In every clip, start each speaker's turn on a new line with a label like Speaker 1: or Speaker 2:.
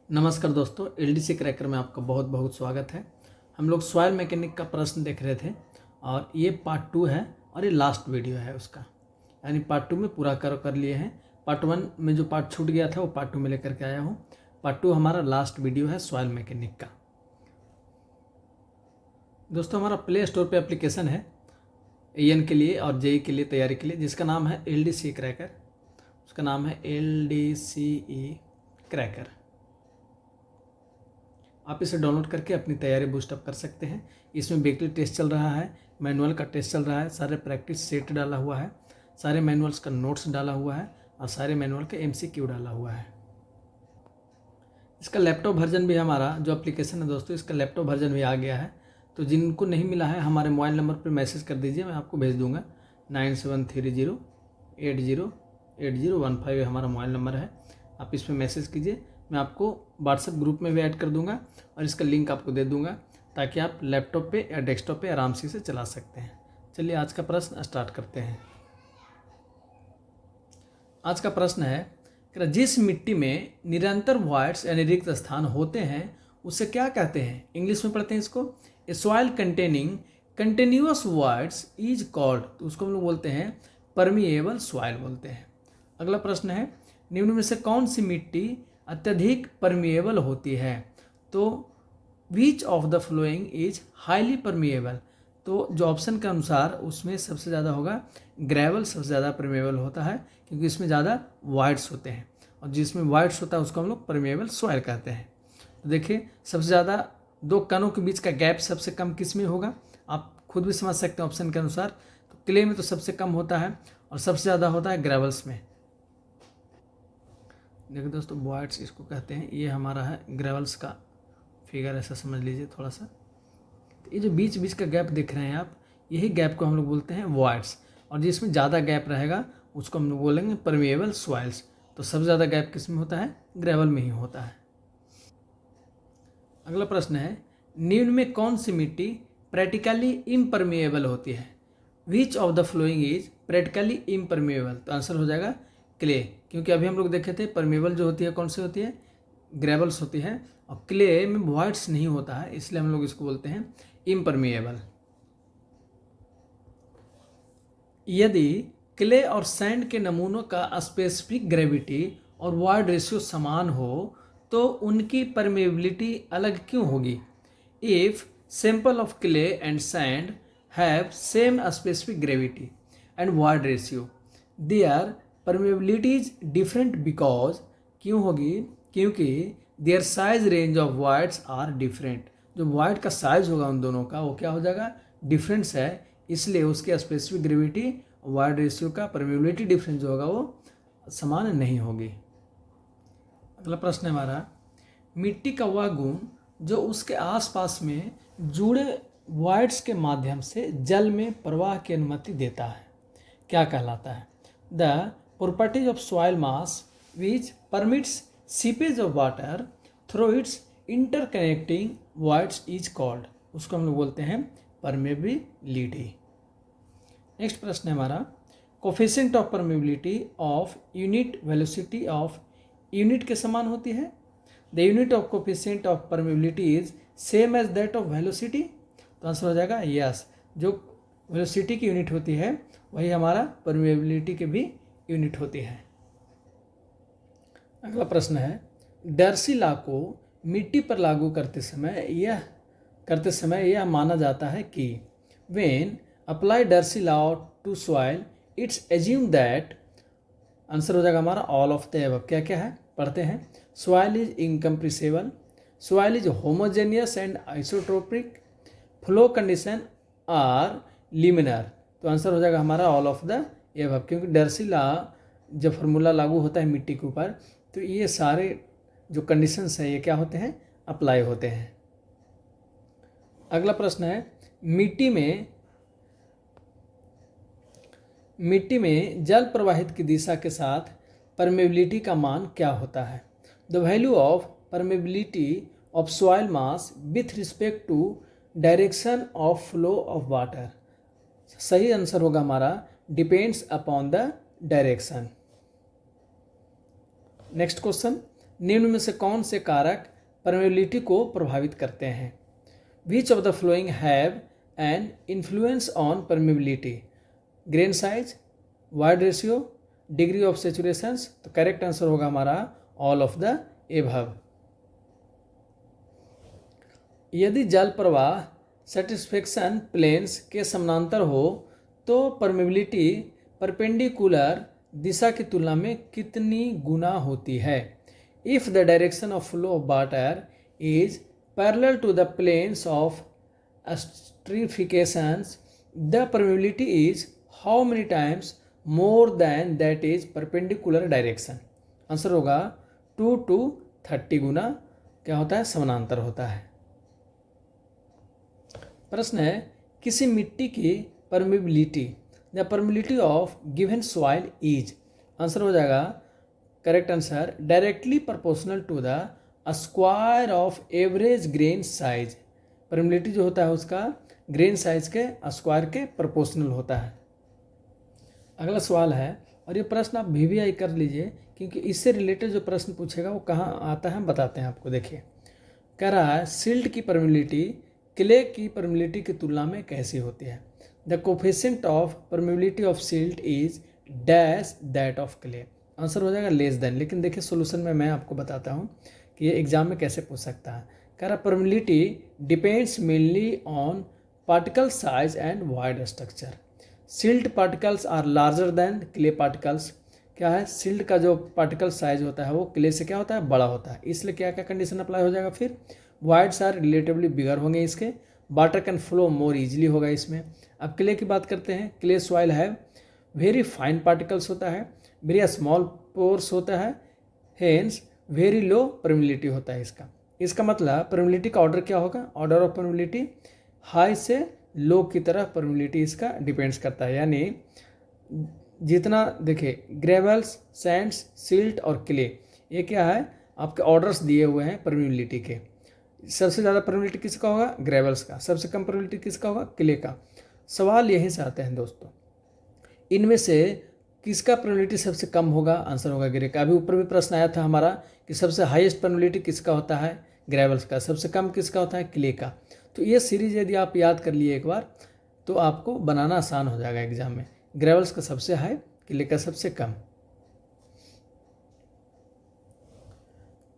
Speaker 1: नमस्कार दोस्तों, LDC cracker में आपका बहुत बहुत स्वागत है। हम लोग सॉइल मैकेनिक का प्रश्न देख रहे थे और ये पार्ट 2 है और ये लास्ट वीडियो है उसका, यानी पार्ट 2 में पूरा कर लिए हैं। पार्ट 1 में जो पार्ट छूट गया था वो पार्ट 2 में लेकर के आया हूँ। पार्ट 2 हमारा लास्ट वीडियो है सॉइल मैकेनिक का। दोस्तों, हमारा प्ले स्टोर पर एप्लीकेशन है एन के लिए और जेई के लिए तैयारी के लिए, जिसका नाम है एलडीसी क्रैकर। उसका नाम है LDCE क्रैकर। आप इसे डाउनलोड करके अपनी तैयारी बूस्टअप कर सकते हैं। इसमें वीकली टेस्ट चल रहा है, मैनुअल का टेस्ट चल रहा है, सारे प्रैक्टिस सेट डाला हुआ है, सारे मैनुअल्स का नोट्स डाला हुआ है और सारे मैनुअल का MCQ डाला हुआ है। इसका लैपटॉप वर्जन भी हमारा जो एप्लीकेशन है दोस्तों, इसका लैपटॉप वर्जन भी आ गया है। तो जिनको नहीं मिला है हमारे मोबाइल नंबर पर मैसेज कर दीजिए, मैं आपको भेज दूँगा। 9730808015 हमारा मोबाइल नंबर है। आप इस पर मैसेज कीजिए, मैं आपको व्हाट्सएप ग्रुप में भी ऐड कर दूंगा और इसका लिंक आपको दे दूंगा ताकि आप लैपटॉप पे या डेस्कटॉप पे आराम से इसे चला सकते हैं। चलिए आज का प्रश्न स्टार्ट करते हैं। आज का प्रश्न है कि जिस मिट्टी में निरंतर वॉइड्स यानी रिक्त स्थान होते हैं उसे क्या कहते हैं? इंग्लिश में पढ़ते हैं इसको। A soil containing continuous voids is called, तो उसको हम लोग बोलते हैं परमिएबल सॉइल बोलते हैं। अगला प्रश्न है, निम्न में से कौन सी मिट्टी अत्यधिक परमिएबल होती है? तो विच of the following is highly permeable, तो जो ऑप्शन के अनुसार उसमें सबसे ज़्यादा होगा ग्रेवल सबसे ज़्यादा परमिएबल होता है, क्योंकि इसमें ज़्यादा वाइड्स होते हैं और जिसमें वाइड्स होता है उसको हम लोग परमिएबल सॉइल कहते हैं। तो देखिए, सबसे ज़्यादा दो कणों के बीच का गैप सबसे कम किस में होगा? आप खुद भी समझ सकते हैं ऑप्शन के अनुसार। तो क्ले में तो सबसे कम होता है और सबसे ज़्यादा होता है ग्रेवल्स में। देखिए दोस्तों, वॉइड्स इसको कहते हैं, ये हमारा है ग्रेवल्स का फिगर, ऐसा समझ लीजिए थोड़ा सा। तो ये जो बीच बीच का गैप देख रहे हैं आप, यही गैप को हम लोग बोलते हैं वॉइड्स, और जिसमें ज़्यादा गैप रहेगा उसको हम लोग बोलेंगे परमिएबल सॉइल्स। तो सबसे ज़्यादा गैप किस में होता है? ग्रेवल में ही होता है। अगला प्रश्न है, निम्न में कौन सी मिट्टी प्रैक्टिकली इम्परमिएबल होती है? Which of the following is practically impermeable, तो आंसर हो जाएगा क्ले, क्योंकि अभी हम लोग देखे थे परमिएबल जो होती है कौन सी होती है? ग्रेवल्स होती है, और क्ले में वॉइड्स नहीं होता है, इसलिए हम लोग इसको बोलते हैं इम्परमिएबल। यदि क्ले और सैंड के नमूनों का स्पेसिफिक ग्रेविटी और वॉइड रेशियो समान हो तो उनकी परमेबिलिटी अलग क्यों होगी? If sample of clay and sand have same specific gravity and void ratio, their permeability is different because, क्यों होगी? क्योंकि their size range of voids are different, जो वॉइड का साइज होगा उन दोनों का वो क्या हो जाएगा? डिफरेंस है, इसलिए उसके स्पेसिफिक ग्रेविटी वॉइड रेशियो का परमेबिलिटी डिफरेंस जो होगा वो समान नहीं होगी। अगला प्रश्न है हमारा, मिट्टी का वह गुण जो उसके आसपास में जुड़े वॉइड्स के माध्यम से जल में प्रवाह की अनुमति देता है, क्या कहलाता है? The properties of soil mass which permits seepage of water through it's interconnecting voids is called, उसको हम लोग बोलते हैं परमेबिलिटी। नेक्स्ट प्रश्न है हमारा, coefficient of permeability of unit velocity of unit के समान होती है? The unit of coefficient of permeability is same as that of velocity, तो आंसर हो जाएगा यस, जो वेलोसिटी की यूनिट होती है वही हमारा परमेबिलिटी के भी यूनिट होती है। अगला प्रश्न है, डर्सी लॉ को मिट्टी पर लागू करते समय यह माना जाता है कि when apply Darcy law to soil it's assume that, answer हो जाएगा हमारा ऑल ऑफ द अबव। क्या क्या है पढ़ते हैं? Soil is incompressible, soil is homogeneous and isotropic, flow condition are laminar, तो आंसर हो जाएगा हमारा ऑल ऑफ द अबव, क्योंकि डर्सी लॉ जब फार्मूला लागू होता है मिट्टी के ऊपर तो ये सारे जो कंडीशंस हैं ये क्या होते हैं? अप्लाई होते हैं। अगला प्रश्न है, मिट्टी में जल प्रवाहित की दिशा के साथ परमेबिलिटी का मान क्या होता है? The value of permeability of soil mass with respect to direction of flow of water, सही आंसर होगा हमारा depends upon the direction. Next question, निम्न में से कौन से कारक परमेबिलिटी को प्रभावित करते हैं? Which of the flowing have an influence on permeability? Grain size, void ratio, degree of saturations. तो करेक्ट आंसर होगा हमारा ऑल ऑफ द एबव। यदि जल प्रवाह सेटिस्फेक्शन प्लेन्स के समानांतर हो तो परमेबिलिटी परपेंडिकुलर दिशा की तुलना में कितनी गुना होती है? If the direction of flow of water is parallel to the planes of stratifications, the permeability is how many times more than that is perpendicular direction? Answer होगा 2 to 30 गुना क्या होता है? समानांतर होता है। प्रश्न है, किसी मिट्टी की permeability, the permeability of given soil is? Answer हो जाएगा correct answer directly proportional to the square of average grain size. Permeability जो होता है उसका ग्रेन साइज के स्क्वायर के प्रोपोर्शनल होता है। अगला सवाल है, और ये प्रश्न आप VVI कर लीजिए क्योंकि इससे रिलेटेड जो प्रश्न पूछेगा वो कहाँ आता है हम बताते हैं आपको। देखिए कह रहा है सिल्ट की परमेबिलिटी क्ले की परमेबिलिटी की तुलना में कैसी होती है? The coefficient of permeability of silt is dash that of clay. Answer हो जाएगा लेस देन। लेकिन देखिए सोल्यूशन में मैं आपको बताता हूँ कि ये एग्जाम में कैसे पूछ सकता है। कह रहा permeability depends mainly on particle size and void structure. Silt particles are larger than clay particles. क्या है? सिल्ट का जो पार्टिकल साइज होता है वो क्ले से क्या होता है? बड़ा होता है। इसलिए क्या क्या कंडीशन अप्लाई हो जाएगा फिर? वाइड्स आर रिलेटिवली बिगर होंगे इसके, water can flow more easily होगा इसमें। अब क्ले की बात करते हैं। क्ले सॉइल है वेरी फाइन पार्टिकल्स होता है, वेरी स्मॉल पोर्स होता है, हेंस वेरी लो परमेबिलिटी होता है इसका मतलब परमेबिलिटी का ऑर्डर क्या होगा? ऑर्डर ऑफ परमेबिलिटी हाई से लो की तरफ परमेबिलिटी इसका डिपेंड्स करता है। यानी जितना देखिए ग्रेवल्स, सैंड्स, सिल्ट और क्ले ये क्या है? आपके ऑर्डर्स दिए हुए हैं परमेबिलिटी के। सबसे ज़्यादा परमेबिलिटी किसका होगा? ग्रेवल्स का। सबसे कम परमेबिलिटी किसका होगा? क्ले का। सवाल यहीं से आते हैं दोस्तों, इनमें से किसका परमेबिलिटी सबसे कम होगा? आंसर होगा ग्रे का। अभी ऊपर भी प्रश्न आया था हमारा कि सबसे हाईएस्ट परमेबिलिटी किसका होता है? ग्रेवल्स का। सबसे कम किसका होता है? क्ले का। तो ये सीरीज यदि आप याद कर लिए एक बार तो आपको बनाना आसान हो जाएगा एग्जाम में। ग्रेवल्स का सबसे हाई, क्ले का सबसे कम।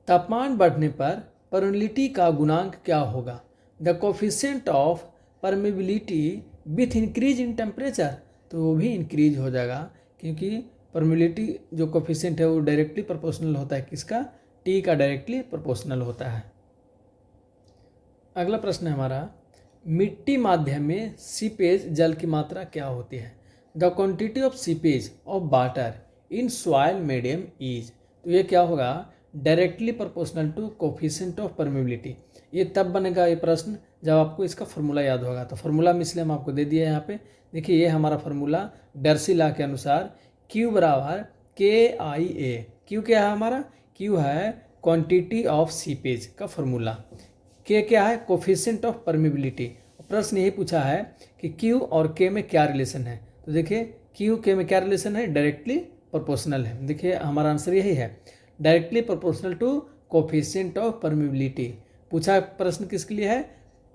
Speaker 1: तापमान बढ़ने पर परमेबिलिटी का गुणांक क्या होगा? The coefficient of permeability with increase in temperature. तो वो भी इंक्रीज हो जाएगा क्योंकि परमेबिलिटी जो कोफिशिएंट है वो डायरेक्टली प्रोपोर्शनल होता है किसका? टी का डायरेक्टली प्रोपोर्शनल होता है। अगला प्रश्न है हमारा, मिट्टी माध्यम में सीपेज जल की मात्रा क्या होती है? The quantity of seepage of water in soil medium is. तो ये क्या होगा? Directly proportional to coefficient of permeability. ये तब बनेगा ये प्रश्न जब आपको इसका फार्मूला याद होगा। तो फार्मूला में इसलिए हम आपको दे दिए यहाँ पे। देखिए ये हमारा फार्मूला डर्सी लॉ के अनुसार Q बराबर KIA। Q क्या है हमारा? Q है क्वांटिटी ऑफ सीपेज का फार्मूला। K क्या है? Coefficient of permeability. प्रश्न यही पूछा है कि Q और K में क्या रिलेशन है। तो देखिए Q K में क्या रिलेशन है? डायरेक्टली प्रोपोर्शनल है। देखिए हमारा आंसर यही है, directly proportional to coefficient of permeability. पूछा प्रश्न किसके लिए है?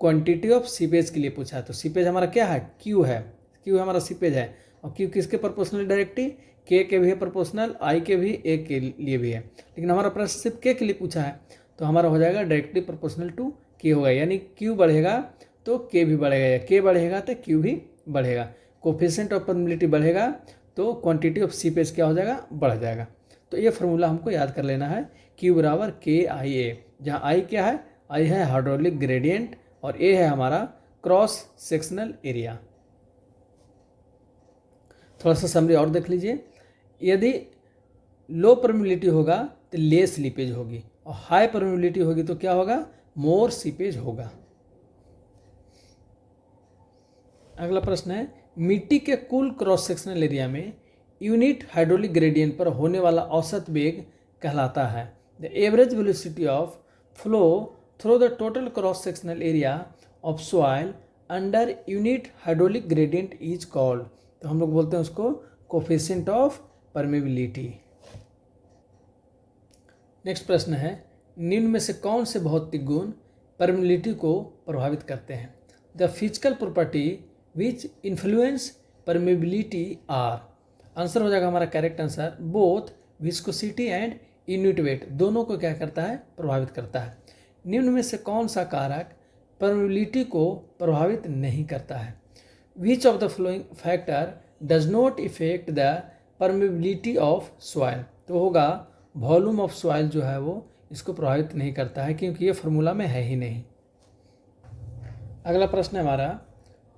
Speaker 1: क्वांटिटी ऑफ सीपेज के लिए पूछा। तो सीपेज हमारा क्या है? Q है। Q हमारा सीपेज है और Q किसके प्रोपोर्शनल? डायरेक्टली K के भी है प्रोपोर्शनल, I के भी, A के लिए भी है। लेकिन हमारा प्रश्न सिर्फ K के लिए पूछा है तो हमारा हो जाएगा डायरेक्टली प्रोपोर्शनल टू K होगा। यानी Q बढ़ेगा तो K भी बढ़ेगा, या K बढ़ेगा तो Q भी बढ़ेगा। कोफिशिएंट ऑफ परमेबिलिटी बढ़ेगा तो क्वांटिटी ऑफ सीपेज क्या हो जाएगा? बढ़ जाएगा। तो ये फार्मूला हमको याद कर लेना है, Q बराबर KIA, जहाँ I क्या है? I है हाइड्रोलिक ग्रेडियंट और A है हमारा क्रॉस सेक्शनल एरिया। थोड़ा सा समरी और देख लीजिए। यदि लो परमेबिलिटी होगा तो लेस लीपेज होगी और हाई परमेबिलिटी होगी तो क्या होगा? मोर सीपेज होगा। अगला प्रश्न है, मिट्टी के कुल क्रॉस सेक्शनल एरिया में यूनिट हाइड्रोलिक ग्रेडियंट पर होने वाला औसत वेग कहलाता है। The average velocity of flow through the total cross sectional area of soil under unit hydraulic gradient is called. तो हम लोग बोलते हैं उसको कोफिशिएंट ऑफ परमेबिलिटी। नेक्स्ट प्रश्न है, निम्न में से कौन से भौतिक गुण परमेबिलिटी को प्रभावित करते हैं? The physical property which influence permeability are. Answer हो जाएगा हमारा correct answer, both viscosity and unit weight, दोनों को क्या करता है? प्रभावित करता है। निम्न में से कौन सा कारक परमेबिलिटी को प्रभावित नहीं करता है? Which of the flowing factor does not effect the permeability of soil. तो होगा वॉल्यूम ऑफ सॉइल जो है वो इसको प्रभावित नहीं करता है, क्योंकि ये फार्मूला में है ही नहीं। अगला प्रश्न है हमारा,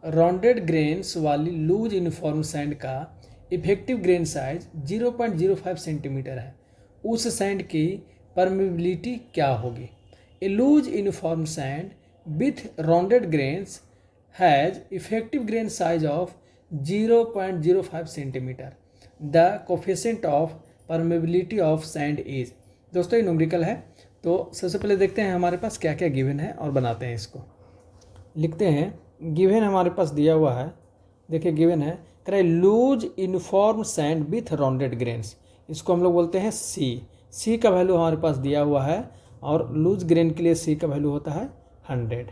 Speaker 1: राउंडेड ग्रेन्स वाली लूज यूनिफॉर्म सैंड का इफेक्टिव ग्रेन साइज 0.05 सेंटीमीटर है, उस सैंड की परमेबिलिटी क्या होगी? A loose uniform sand with rounded grains has effective grain size of 0.05 centimetre. The coefficient of permeability of sand is. दोस्तों ये numerical है, तो सबसे पहले देखते हैं हमारे पास क्या क्या गिवन है और बनाते हैं इसको। लिखते हैं, गिवन हमारे पास दिया हुआ है, देखिए गिवन है, कह रहा है loose uniform sand with rounded grains, इसको हम लोग बोलते हैं सी का वैल्यू हमारे पास दिया हुआ है, और लूज ग्रेन के लिए सी का वैल्यू होता है 100।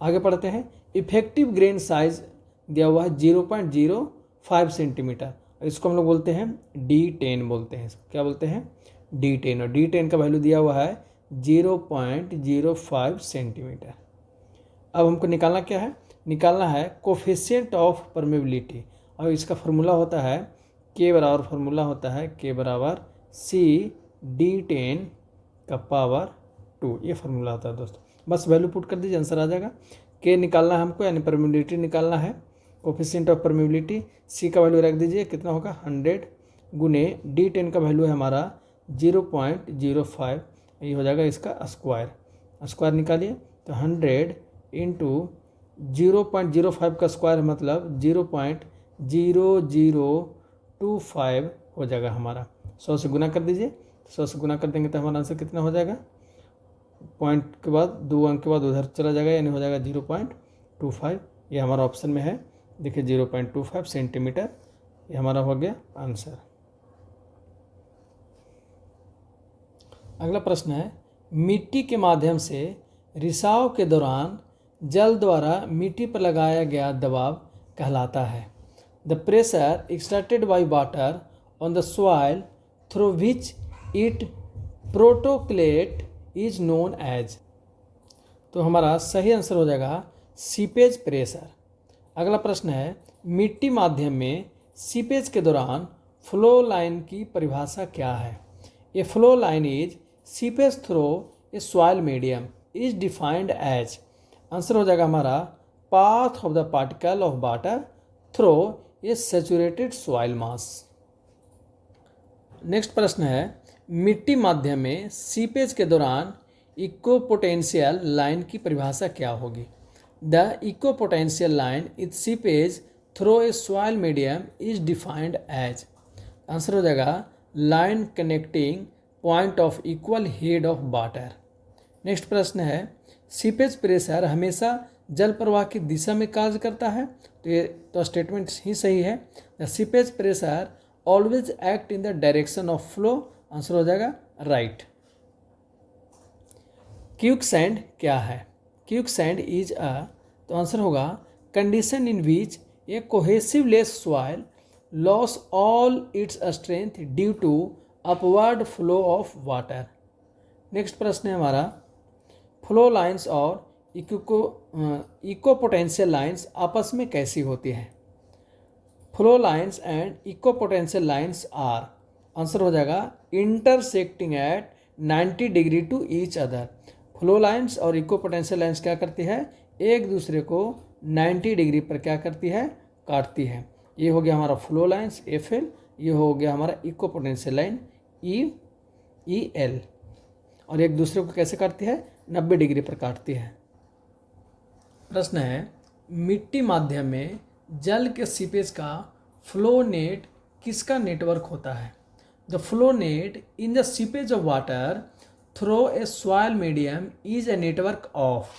Speaker 1: आगे पढ़ते हैं, इफेक्टिव ग्रेन साइज दिया हुआ है 0.05 सेंटीमीटर, इसको हम लोग बोलते हैं D10 बोलते हैं, क्या बोलते हैं? D10, और D10 का वैल्यू दिया हुआ है 0.05 सेंटीमीटर। अब हमको निकालना क्या है? निकालना है कोफिशिएंट ऑफ परमेबिलिटी, और इसका फार्मूला होता है K बराबर, फार्मूला होता है K बराबर C/D10 का पावर 2, ये फार्मूला होता है दोस्तों। बस वैल्यू पुट कर दीजिए, आंसर आ जाएगा। K निकालना है हमको, यानी परमेबिलिटी निकालना है, कोफिशिएंट ऑफ परमेबिलिटी, C का वैल्यू रख दीजिए, कितना होगा 100 गुने D10 का वैल्यू है हमारा 0.05, ये हो जाएगा इसका स्क्वायर निकालिए, तो 100 इंटू 0.05 का स्क्वायर मतलब 0.0025 हो जाएगा हमारा। 100 से गुना कर दीजिए, 100 से गुना कर देंगे तो हमारा आंसर कितना हो जाएगा? पॉइंट के बाद 2 अंक के बाद उधर चला जाएगा, यानी हो जाएगा 0.25। ये हमारा ऑप्शन में है, देखिए 0.25 सेंटीमीटर, ये हमारा हो गया आंसर। अगला प्रश्न है, मिट्टी के माध्यम से रिसाव के दौरान जल द्वारा मिट्टी पर लगाया गया दबाव कहलाता है। The pressure exerted by water on the soil through which it percolates is known as. तो हमारा सही आंसर हो जाएगा सीपेज प्रेशर। अगला प्रश्न है, मिट्टी माध्यम में सीपेज के दौरान फ्लो लाइन की परिभाषा क्या है? A flow line is seepage through a soil medium is defined as. Answer हो जाएगा हमारा path of the particle of water through a saturated soil mass. Next प्रश्न है, मिट्टी माध्यम में सीपेज के दौरान इक्विपोटेंशियल लाइन की परिभाषा क्या होगी? The equipotential line is seepage through a soil medium is defined as. Answer हो जाएगा line connecting point of equal head of water. Next प्रश्न है, सीपेज प्रेशर हमेशा जल प्रवाह की दिशा में कार्य करता है? तो ये तो स्टेटमेंट ही सही है। The seepage pressure always act in the direction of flow. Answer हो जाएगा राइट। क्विकसैंड क्या है? क्विकसैंड इज अ, तो आंसर होगा condition in which a cohesionless soil loses all its strength due to upward flow of water. Next प्रश्न है हमारा, flow lines और इक्विपोटेंशियल लाइंस आपस में कैसी होती हैं? Flow lines and equipotential lines are, answer हो जाएगा intersecting at 90 degree to each other. Flow lines और इक्विपोटेंशियल लाइंस क्या करती है? एक दूसरे को 90 डिग्री पर क्या करती है? काटती है। ये हो गया हमारा फ्लो लाइंस FL, ये हो गया हमारा इक्विपोटेंशियल लाइन EL, और एक दूसरे को कैसे काटती है? 90 डिग्री पर काटती है। प्रश्न है, मिट्टी माध्यम में जल के सीपेज का फ्लो नेट किसका नेटवर्क होता है? The flow net in the seepage of water through a soil medium is a network of.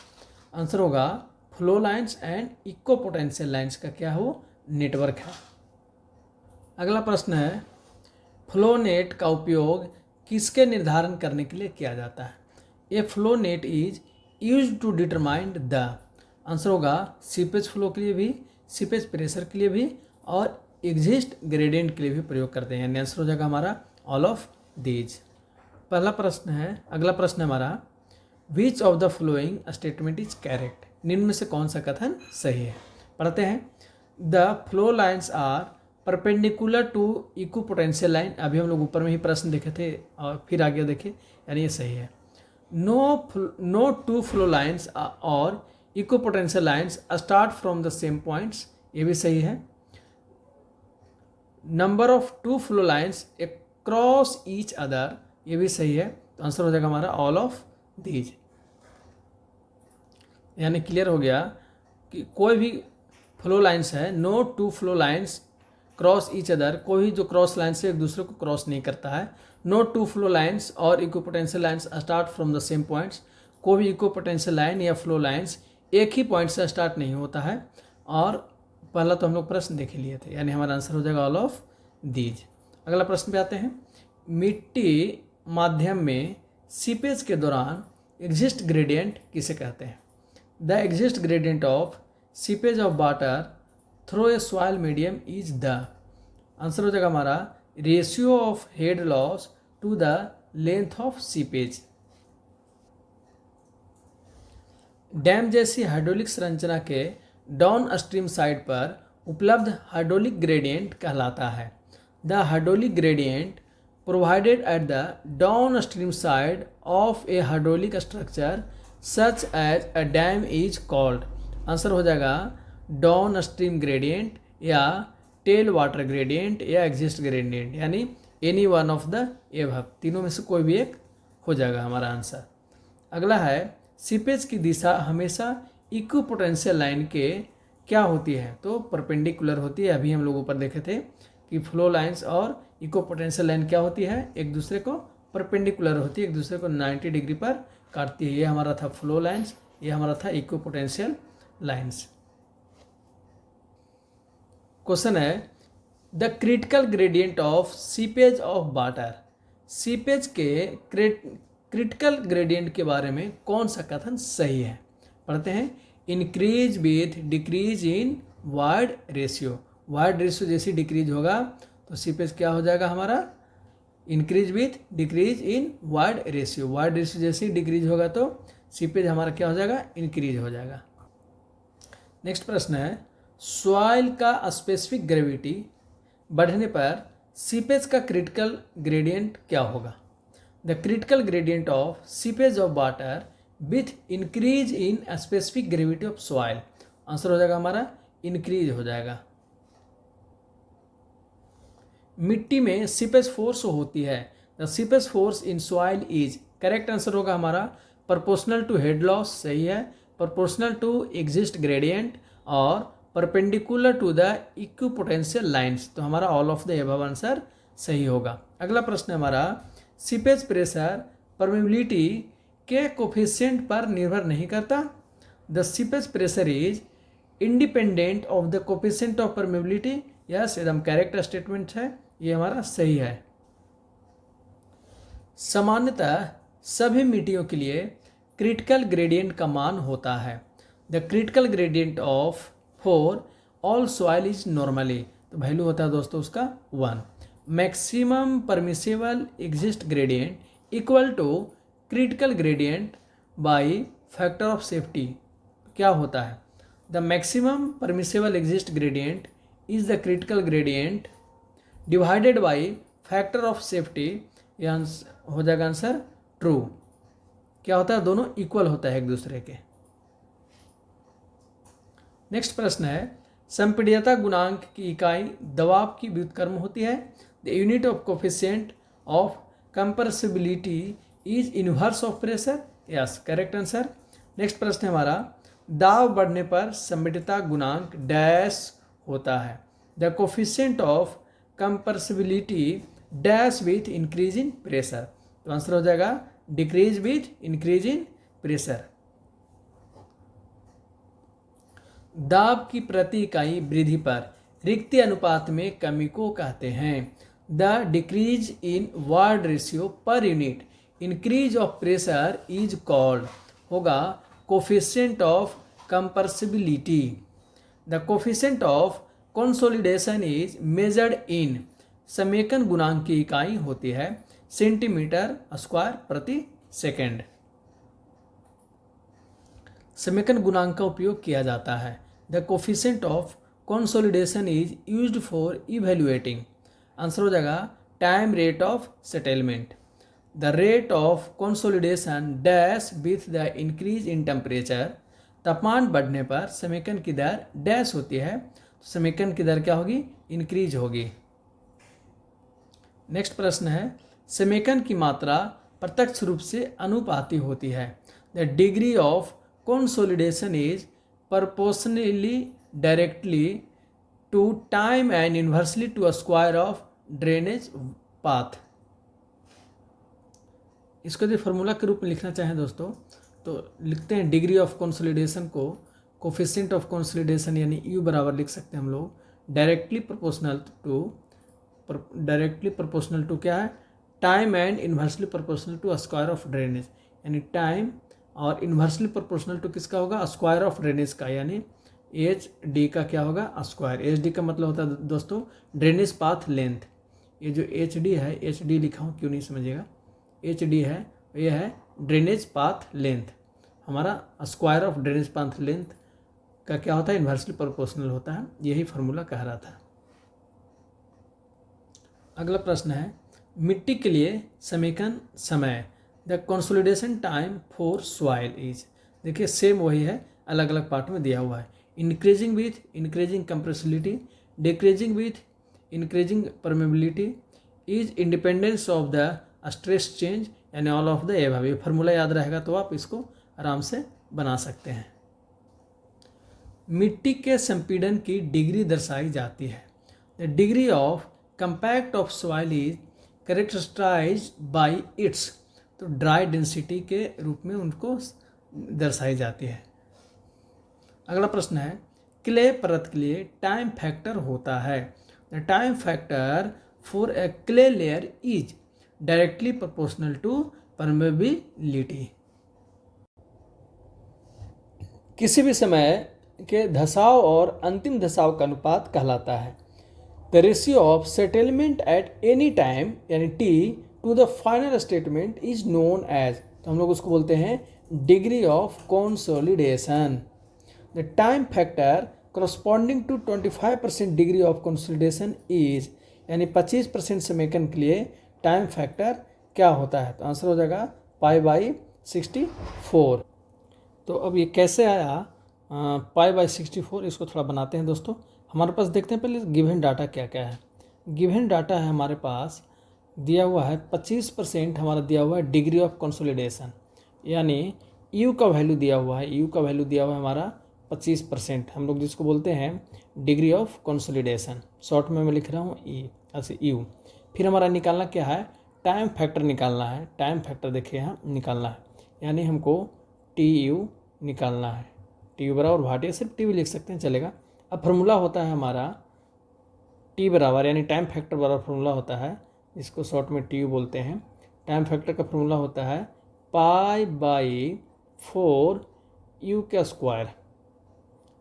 Speaker 1: Answer होगा flow lines and equipotential lines का क्या हो? नेटवर्क है। अगला प्रश्न है, फ्लो नेट का उपयोग किसके निर्धारण करने के लिए किया जाता है? A flow net is use to determine the, answer होगा सीपेज फ्लो के लिए भी, सीपेज प्रेशर के लिए भी और एग्जिस्ट ग्रेडियंट के लिए भी प्रयोग करते हैं, यानी आंसर हो जाएगा हमारा ऑल ऑफ दीज। पहला प्रश्न है, अगला प्रश्न है हमारा, विच of the following statement is correct, निम्न में से कौन सा कथन सही है? पढ़ते हैं। The flow lines are perpendicular to equipotential line, अभी हम लोग ऊपर में ही प्रश्न देखे थे और फिर आगे देखे, यानी ये सही है। नो टू फ्लो लाइन्स और equipotential lines start from the same points, ये भी सही है। Number of two flow lines across each other, ये भी सही है। तो आंसर हो जाएगा हमारा ऑल ऑफ दीज, यानी क्लियर हो गया कि कोई भी फ्लो लाइन्स है, no two flow lines cross each other, कोई जो क्रॉस लाइन से एक दूसरे को क्रॉस नहीं करता है। नो टू फ्लो लाइन्स और equipotential lines start from the same points, कोई भी इक्विपोटेंशियल लाइन या फ्लो लाइन्स एक ही पॉइंट से स्टार्ट नहीं होता है। और पहला तो हम लोग प्रश्न देख लिए थे, यानी हमारा आंसर हो जाएगा ऑल ऑफ दीज। अगला प्रश्न पे आते हैं। मिट्टी माध्यम में सीपेज के दौरान एग्जिस्ट ग्रेडियंट किसे कहते हैं? The exist gradient of seepage of water through a soil medium is the, answer हो जाएगा हमारा ratio of head loss to the length of seepage. Dam जैसी हाइड्रोलिक संरचना के डाउन स्ट्रीम साइड पर उपलब्ध हाइड्रोलिक ग्रेडियंट कहलाता है। The hydraulic gradient provided at the down stream side of a hydraulic structure such as a dam is called, answer हो जाएगा down stream gradient या टेल वाटर ग्रेडियंट या exist gradient, यानी any one of the above, तीनों में से कोई भी एक हो जाएगा हमारा आंसर। अगला है, सीपेज की दिशा हमेशा इक्विपोटेंशियल लाइन के क्या होती है? तो परपेंडिकुलर होती है। अभी हम लोग ऊपर देखे थे कि फ्लो लाइंस और इक्विपोटेंशियल लाइन क्या होती है? एक दूसरे को परपेंडिकुलर होती है, एक दूसरे को 90 डिग्री पर काटती है। ये हमारा था फ्लो लाइंस, ये हमारा था इक्विपोटेंशियल लाइंस। क्वेश्चन है, the critical gradient of seepage of water, seepage के क्रिटिकल ग्रेडियंट के बारे में कौन सा कथन सही है? पढ़ते हैं। Increase with decrease in void ratio, void ratio जैसी डिक्रीज होगा तो सीपेज क्या हो जाएगा हमारा? Increase with decrease in void ratio, void ratio जैसी डिक्रीज होगा तो सीपेज हमारा क्या हो जाएगा? इंक्रीज हो जाएगा। नेक्स्ट प्रश्न है, सॉइल का स्पेसिफिक ग्रेविटी बढ़ने पर सीपेज का क्रिटिकल ग्रेडियंट क्या होगा? The critical gradient of seepage of water with increase in specific gravity of soil, answer हो जाएगा हमारा इंक्रीज हो जाएगा। मिट्टी में सीपेज फोर्स होती है, the seepage force in soil is, correct answer होगा हमारा प्रोपोर्शनल टू हेड लॉस, सही है, प्रोपोर्शनल टू एग्जिस्ट ग्रेडियंट और perpendicular to the equipotential lines, तो हमारा all of the above answer सही होगा। अगला प्रश्न हमारा, सीपेज प्रेशर परमेबिलिटी के कोफिशिएंट पर निर्भर नहीं करता? The seepage pressure is independent of the coefficient of permeability, yes एकदम करेक्ट स्टेटमेंट है, ये हमारा सही है। सामान्यतः सभी मिट्टियों के लिए क्रिटिकल ग्रेडियंट का मान होता है। The critical gradient of for all soil is normally, तो वैल्यू होता है दोस्तों उसका 1। Maximum permissible exist gradient equal to critical gradient by factor of safety, क्या होता है? The maximum permissible exist gradient is the critical gradient divided by factor of safety, यह हो जाएगा आंसर ट्रू। क्या होता है? दोनों इक्वल होता है एक दूसरे के। नेक्स्ट प्रश्न है, संपीड्यता गुणांक की इकाई दबाव की व्युत्क्रम होती है। The unit of coefficient of compressibility is inverse of pressure, yes correct answer. Next प्रश्न है हमारा, दाब बढ़ने पर संपीड्यता गुणांक डैश होता है। The coefficient of compressibility dash with increase in pressure, तो आंसर हो जाएगा decrease with increase in pressure. दाब की प्रति इकाई वृद्धि पर रिक्ति अनुपात में कमी को कहते हैं। The decrease in void ratio per unit increase of pressure is called होगा coefficient of compressibility. The coefficient of consolidation is measured in समेकन गुणांक की इकाई होती है सेंटीमीटर स्क्वायर प्रति सेकेंड। समेकन गुणांक का उपयोग किया जाता है। The coefficient of consolidation is used for evaluating. Answer हो जाएगा time rate of settlement. The rate of consolidation dash with the increase in temperature. तापमान बढ़ने पर समेकन की दर डैश होती है, तो समेकन की दर क्या होगी? इंक्रीज होगी। नेक्स्ट प्रश्न है समेकन की मात्रा प्रत्यक्ष रूप से अनुपाती होती है। The degree of consolidation is proportionally directly to time and inversely to a square of drainage path। इसको यदि फार्मूला के रूप में लिखना चाहें दोस्तों तो लिखते हैं डिग्री ऑफ कंसोलिडेशन को कोफिशिएंट ऑफ कंसोलिडेशन यानी यू बराबर लिख सकते हैं हम लोग डायरेक्टली प्रोपोर्शनल टू क्या है? Time and inversely proportional to square of drainage, यानी टाइम और इन्वर्सली प्रोपोर्शनल टू किसका होगा? स्क्वायर ऑफ ड्रेनेज का, यानी एच डी का क्या होगा? स्क्वायर। एच डी का मतलब होता है दोस्तों ड्रेनेज पाथ लेंथ। ये जो एच डी है, एच डी लिखा हूँ क्यों नहीं समझिएगा, एच डी है ये है ड्रेनेज पाथ लेंथ। हमारा square of drainage path length का क्या होता है? इन्वर्सली प्रोपोर्शनल होता है। यही फार्मूला कह रहा था। अगला प्रश्न है मिट्टी के लिए समेकन समय। The consolidation time for soil is, देखिए सेम वही है, अलग अलग पार्ट में दिया हुआ है। Increasing with increasing compressibility, decreasing with increasing permeability, is independence of the stress change, यानी ऑल ऑफ द एबव। ये फार्मूला याद रहेगा तो आप इसको आराम से बना सकते हैं। मिट्टी के संपीड़न की डिग्री दर्शाई जाती है। The degree of compact of soil is characterized by its, तो ड्राई डेंसिटी के रूप में उनको दर्शाई जाती है। अगला प्रश्न है क्ले परत के लिए टाइम फैक्टर होता है। The time factor for a clay layer is directly proportional to permeability. किसी भी समय के धसाव और अंतिम धसाव का अनुपात कहलाता है। The ratio of settlement at any time यानी T to the final statement is known as, तो हम लोग उसको बोलते हैं degree of consolidation. The time factor corresponding to 25% degree of consolidation is, यानी 25% समेकन के लिए टाइम फैक्टर क्या होता है? तो आंसर हो जाएगा π/64। तो अब ये कैसे आया π/64, इसको थोड़ा बनाते हैं दोस्तों। हमारे पास देखते हैं पहले गिवन डाटा क्या क्या है। गिवन डाटा है हमारे पास दिया हुआ है 25% हमारा दिया हुआ है डिग्री ऑफ कंसोलिडेशन, यानी यू का वैल्यू दिया हुआ है। यू का वैल्यू दिया हुआ है हमारा 25%, हम लोग जिसको बोलते हैं डिग्री ऑफ कंसोलिडेशन, शॉर्ट में मैं लिख रहा हूँ ई, ऐसे यू। फिर हमारा निकालना क्या है? टाइम फैक्टर निकालना है। टाइम फैक्टर देखिए यहाँ निकालना है, यानी हमको टी यू निकालना है। टी यू बराबर भाटिया, सिर्फ टी यू लिख सकते हैं चलेगा। अब फार्मूला होता है हमारा टी बराबर, यानी टाइम फैक्टर बराबर फार्मूला होता है, जिसको शॉर्ट में टी यू बोलते हैं। टाइम फैक्टर का फार्मूला होता है π/4 यू का स्क्वायर।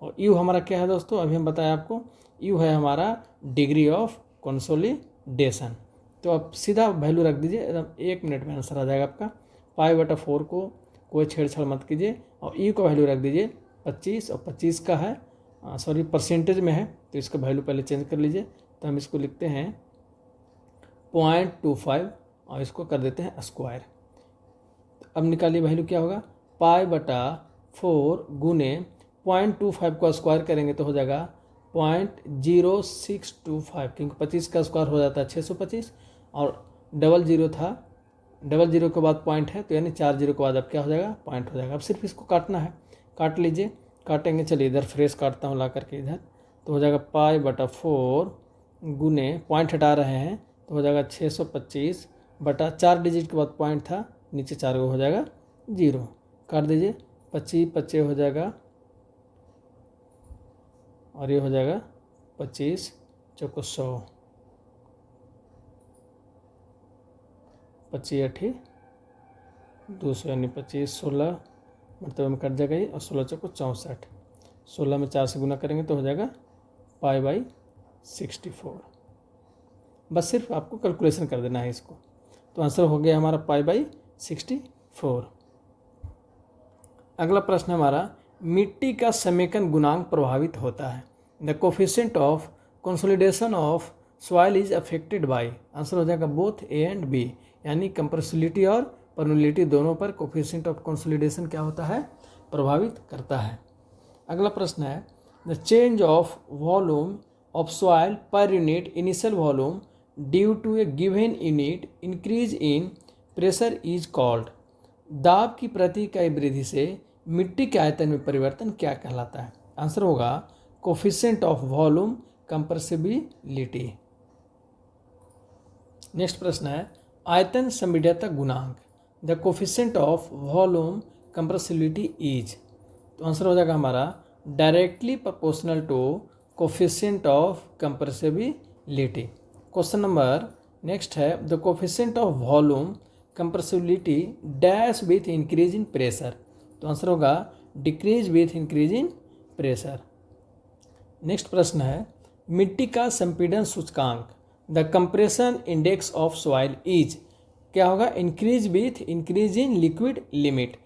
Speaker 1: और यू हमारा क्या है दोस्तों? अभी हम बताएं आपको, यू है हमारा डिग्री ऑफ कंसोलिडेशन। तो आप सीधा वैल्यू रख दीजिए, एकदम 1 मिनट में आंसर आ जाएगा आपका। π/4 को कोई छेड़छाड़ मत कीजिए, और यू का वैल्यू रख दीजिए 25, और 25 का है सॉरी परसेंटेज में है, तो इसका वैल्यू पहले चेंज कर लीजिए। तो हम इसको लिखते हैं 0.25 और इसको कर देते हैं स्क्वायर। अब निकालिए वैल्यू क्या होगा? π/4 गुने 0.25 को स्क्वायर करेंगे तो हो जाएगा 0.0625, क्योंकि 25 का स्क्वायर हो जाता है 625, और डबल जीरो था, डबल जीरो के बाद पॉइंट है, तो यानी 4 जीरो के बाद अब क्या हो जाएगा? पॉइंट हो जाएगा। अब सिर्फ इसको काटना है, काट लीजिए। काटेंगे, चलिए इधर फ्रेश काटता हूँ ला करके इधर, तो हो जाएगा π/4 गुने पॉइंट हटा रहे हैं तो हो जाएगा 625 बटा 4 डिजिट के बाद पॉइंट था, नीचे 4 को हो जाएगा 0। काट दीजिए, 25 हो जाएगा, और ये हो जाएगा 25 × 100। 25 8 200 यानी 25, 16 मतलब में कट जाएगा ये, और 16 चौको 64, 16 में 4 से गुना करेंगे तो हो जाएगा π/64। बस सिर्फ आपको कैलकुलेशन कर देना है इसको। तो आंसर हो गया हमारा π/64। अगला प्रश्न हमारा, मिट्टी का समेकन गुणांक प्रभावित होता है। The coefficient of consolidation of soil is affected by. Answer हो जाएगा बोथ ए एंड बी, यानी कंप्रेसिबिलिटी और परमेबिलिटी दोनों पर कोफिशिएंट ऑफ कंसोलिडेशन क्या होता है, प्रभावित करता है। अगला प्रश्न है, the change of volume of soil per unit initial volume due to a given unit increase in pressure is called. दाब की प्रति इकाई वृद्धि से मिट्टी के आयतन में परिवर्तन क्या कहलाता है। आंसर होगा coefficient of volume compressibility. Next प्रश्न है, आयतन संपीड्यता गुणांक, the coefficient of volume compressibility is. तो आंसर हो जाएगा हमारा directly proportional to coefficient of compressibility. Question number next है, the coefficient of volume compressibility dash with increase in pressure. तो आंसर होगा decrease with increase in pressure. Next प्रश्न है, मिट्टी का संपीड़न सूचकांक, the compression index of soil is. क्या होगा, increase with increase in liquid limit.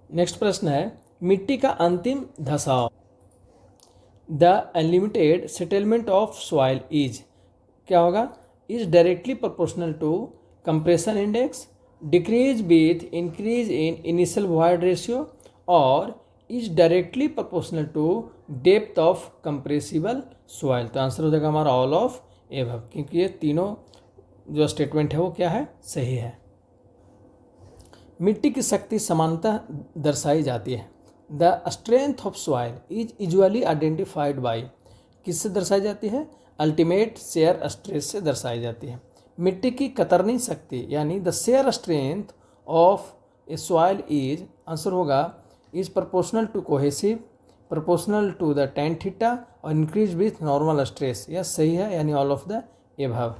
Speaker 1: Next प्रश्न है, मिट्टी का अंतिम धसाव, the unlimited settlement of soil is. क्या होगा, is directly proportional to compression index, decrease with increase in initial void ratio, और is directly proportional to depth of compressible soil. तो आंसर हो जाएगा हमारा ऑल ऑफ एबव, क्योंकि ये तीनों जो स्टेटमेंट है वो क्या है, सही है। मिट्टी की शक्ति समानता दर्शाई जाती है। The strength of soil is usually identified by. किससे दर्शाई जाती है, अल्टीमेट शेयर स्ट्रेस से दर्शाई जाती है। मिट्टी की कतरनी शक्ति यानी the shear strength of a soil is, answer होगा is proportional to cohesive, proportional to the tan theta और इंक्रीज विथ नॉर्मल स्ट्रेस। यह सही है, यानी ऑल ऑफ द एबव।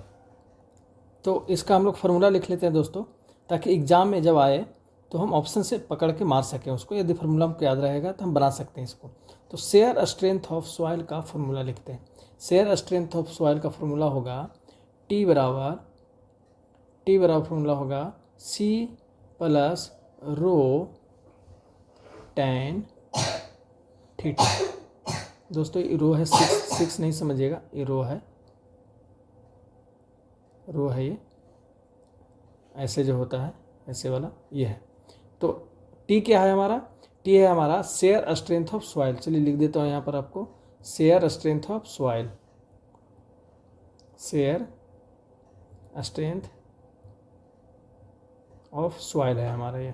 Speaker 1: तो इसका हम लोग फार्मूला लिख लेते हैं दोस्तों, ताकि एग्जाम में जब आए तो हम ऑप्शन से पकड़ के मार सकें उसको। यदि फार्मूला हमको याद रहेगा तो हम बना सकते हैं इसको। तो शेयर स्ट्रेंथ ऑफ सॉइल का फार्मूला लिखते हैं। शेयर स्ट्रेंथ ऑफ सॉइल का फार्मूला होगा टी बराबर फार्मूला होगा C प्लस रो tan थीटा। दोस्तों ये रो है, सिक्स नहीं समझिएगा, ये रो है ये, ऐसे जो होता है ऐसे वाला ये है। तो टी क्या है हमारा, टी है हमारा शेयर स्ट्रेंथ ऑफ सॉइल। चलिए लिख देता हूँ यहाँ पर आपको, share strength of soil, share strength of soil है हमारा ये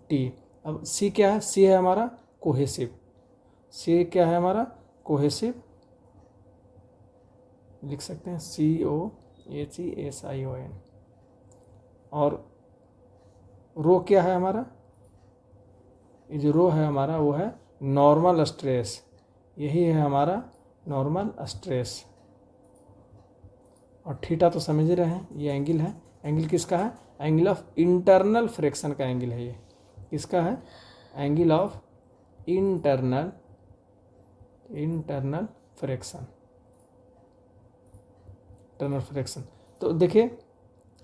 Speaker 1: टी। अब सी क्या है, सी है हमारा कोहेसिव, सी क्या है हमारा कोहेसिव, लिख सकते हैं COHESION। और रो क्या है हमारा, ये जो रो है हमारा वो है नॉर्मल स्ट्रेस, यही है हमारा नॉर्मल स्ट्रेस। और थीटा तो समझ ही रहे हैं, ये एंगल है, एंगल किसका है, एंगल ऑफ इंटरनल फ्रैक्शन का एंगल है ये। किसका है, angle of internal fraction, internal fraction. तो देखिए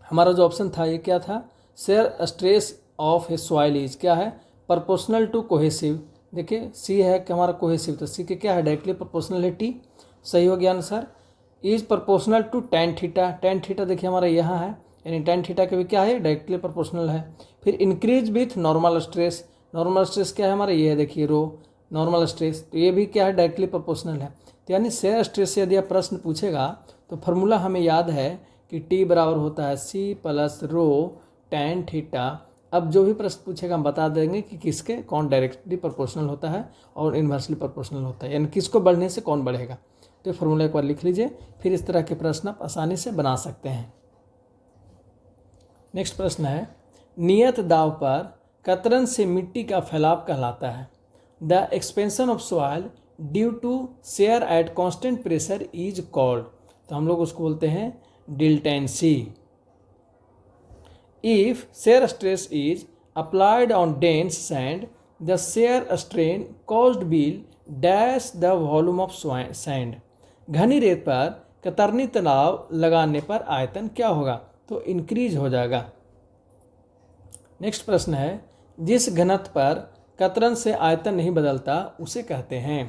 Speaker 1: हमारा जो ऑप्शन था ये क्या था, shear stress of a soil is क्या है, प्रोपोर्शनल टू कोहेसिव। देखिए सी है कि हमारा कोहेसिव, तो सी के क्या है, डायरेक्टली प्रोपोर्शनल है टी, सही हो गया answer. Is proportional to tan theta, tan theta देखिए हमारा यहाँ है, यानी tan थीटा के भी क्या है, डायरेक्टली प्रोपोर्शनल है। फिर increase with normal stress, normal stress क्या है हमारा, ये है देखिए रो नॉर्मल स्ट्रेस, तो ये भी क्या है, डायरेक्टली प्रोपोर्शनल है। तो यानी शेयर स्ट्रेस से यदि आप प्रश्न पूछेगा तो फार्मूला हमें याद है कि टी बराबर होता है C प्लस रो tan थीटा। अब जो भी प्रश्न पूछेगा हम बता देंगे कि किसके कौन डायरेक्टली प्रोपोर्शनल होता है और इन्वर्सली प्रोपोर्शनल होता है, यानी किसको बढ़ने से कौन बढ़ेगा। तो फार्मूला एक बार लिख लीजिए, फिर इस तरह के प्रश्न आप आसानी से बना सकते हैं। नेक्स्ट प्रश्न है, नियत दाब पर कतरन से मिट्टी का फैलाव कहलाता है। The expansion of soil due to shear at constant pressure is called. तो हम लोग उसको बोलते हैं डिल्टेंसी। If shear stress is applied on dense sand, the shear strain caused will dash the volume of sand. घनी रेत पर कतरनी तनाव लगाने पर आयतन क्या होगा? तो इंक्रीज हो जाएगा। नेक्स्ट प्रश्न है, जिस घनत्व पर कतरन से आयतन नहीं बदलता उसे कहते हैं।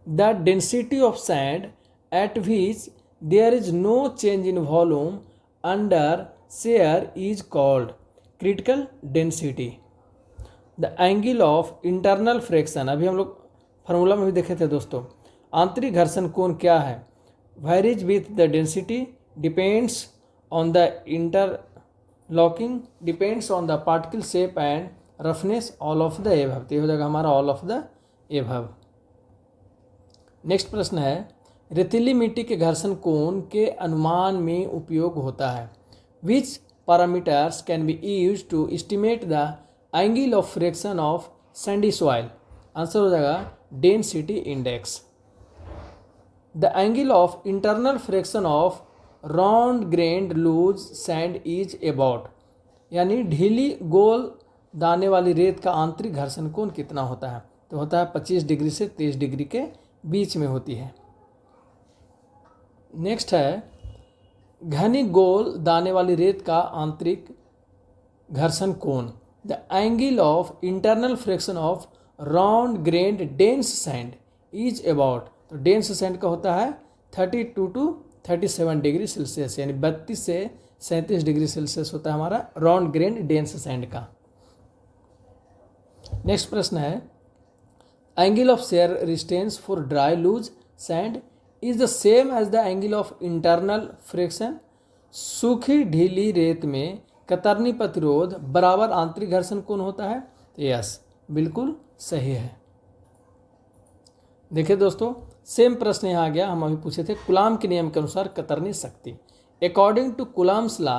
Speaker 1: The density of sand at which there is no change in volume under shear is called critical density. The angle of internal friction, अभी हम लोग फार्मूला में भी देखे थे दोस्तों। आंतरिक घर्षण कोण क्या है? Varies with the density, depends on the interlocking, depends on the particle shape and roughness, all of the above. तो ये हो जाएगा हमारा all of the above. Next प्रश्न है, रेतीली मिट्टी के घर्षण कोण के अनुमान में उपयोग होता है। Which parameters can be use to estimate the angle of friction of sandy soil? Answer हो जाएगा density index. The angle of internal friction of round grained loose sand is about, यानी ढीली गोल दाने वाली रेत का आंतरिक घर्षण कोण कितना होता है? तो होता है 25 डिग्री से 30 डिग्री के बीच में होती है। नेक्स्ट है, घनी गोल दाने वाली रेत का आंतरिक घर्षण कोण। The angle of internal friction of round grained dense sand is about, तो डेंस सैंड का होता है 32 टू 37 डिग्री सेल्सियस, यानी 32 से 37 डिग्री सेल्सियस होता है हमारा राउंड ग्रेन्ड डेंस सैंड का। नेक्स्ट प्रश्न है, angle of shear resistance for dry loose sand is the same as the angle of internal friction. सूखी ढीली रेत में कतरनी प्रतिरोध बराबर आंतरिक घर्षण कोण होता है? यस, बिल्कुल सही है। देखिए दोस्तों, सेम प्रश्न यहाँ आ गया, हम अभी पूछे थे कूलाम के नियम के अनुसार कतरनी शक्ति। According to Coulomb's law